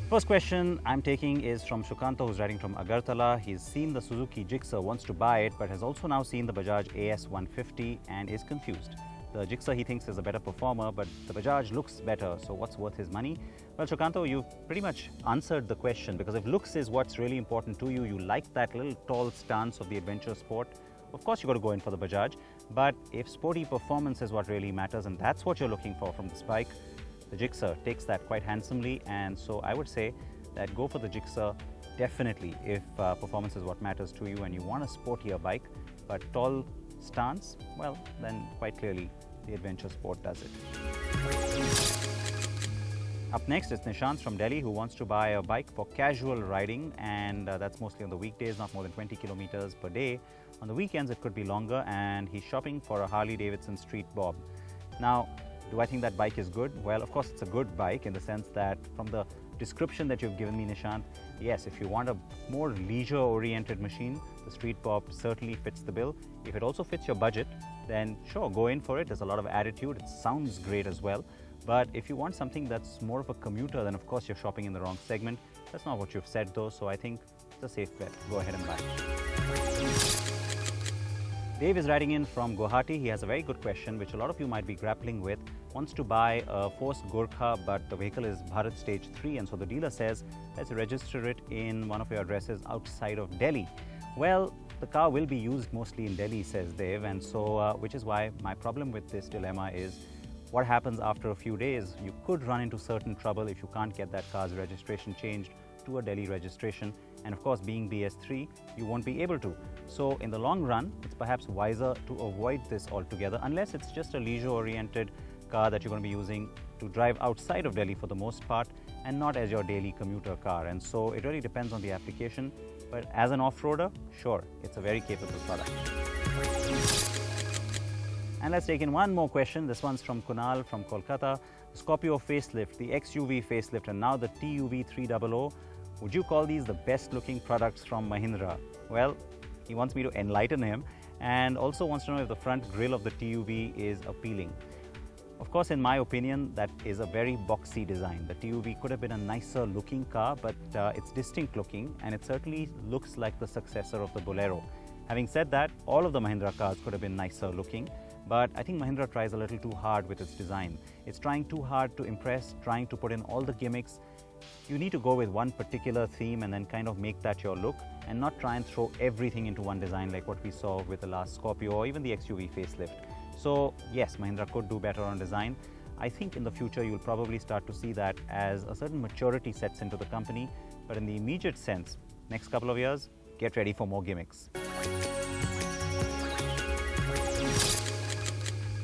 First question I'm taking is from Shukanto, who's writing from Agartala. He's seen the Suzuki Gixer, wants to buy it, but has also now seen the Bajaj AS150 and is confused. The Gixer he thinks is a better performer, but the Bajaj looks better, so what's worth his money? Well, Shukanto, you've pretty much answered the question, because if looks is what's really important to you, you like that little tall stance of the adventure sport, of course you've got to go in for the Bajaj. But if sporty performance is what really matters, and that's what you're looking for from this bike, the Gixer takes that quite handsomely, and so I would say that go for the Gixer definitely if performance is what matters to you and you want a sportier bike, but tall stance, well, then quite clearly the adventure sport does it. Up next is Nishant from Delhi, who wants to buy a bike for casual riding, and that's mostly on the weekdays, not more than 20 kilometers per day. On the weekends it could be longer, and he's shopping for a Harley-Davidson Street Bob. Now, do I think that bike is good? Well, of course it's a good bike in the sense that from the description that you've given me, Nishant, yes, if you want a more leisure-oriented machine, the Street Bob certainly fits the bill. If it also fits your budget, then sure, go in for it. There's a lot of attitude. It sounds great as well. But if you want something that's more of a commuter, then of course you're shopping in the wrong segment. That's not what you've said though, so I think it's a safe bet. Go ahead and buy it. Dave is writing in from Guwahati. He has a very good question, which a lot of you might be grappling with. Wants to buy a Force Gurkha, but the vehicle is Bharat Stage 3, and so the dealer says, let's register it in one of your addresses outside of Delhi. Well, the car will be used mostly in Delhi, says Dave, and so, which is why my problem with this dilemma is, what happens after a few days? You could run into certain trouble if you can't get that car's registration changed to a Delhi registration, and of course being BS3 you won't be able to. So in the long run it's perhaps wiser to avoid this altogether, unless it's just a leisure oriented car that you're going to be using to drive outside of Delhi for the most part and not as your daily commuter car. And so it really depends on the application, but as an off-roader, sure, it's a very capable product. And let's take in one more question. This one's from Kunal from Kolkata. The Scorpio facelift, the XUV facelift, and now the TUV 300. Would you call these the best looking products from Mahindra? Well, he wants me to enlighten him and also wants to know if the front grille of the TUV is appealing. Of course, in my opinion, that is a very boxy design. The TUV could have been a nicer looking car, but it's distinct looking and it certainly looks like the successor of the Bolero. Having said that, all of the Mahindra cars could have been nicer looking, but I think Mahindra tries a little too hard with its design. It's trying too hard to impress, trying to put in all the gimmicks. You need to go with one particular theme and then kind of make that your look and not try and throw everything into one design like what we saw with the last Scorpio or even the XUV facelift. So yes, Mahindra could do better on design. I think in the future you'll probably start to see that as a certain maturity sets into the company, but in the immediate sense, next couple of years, get ready for more gimmicks.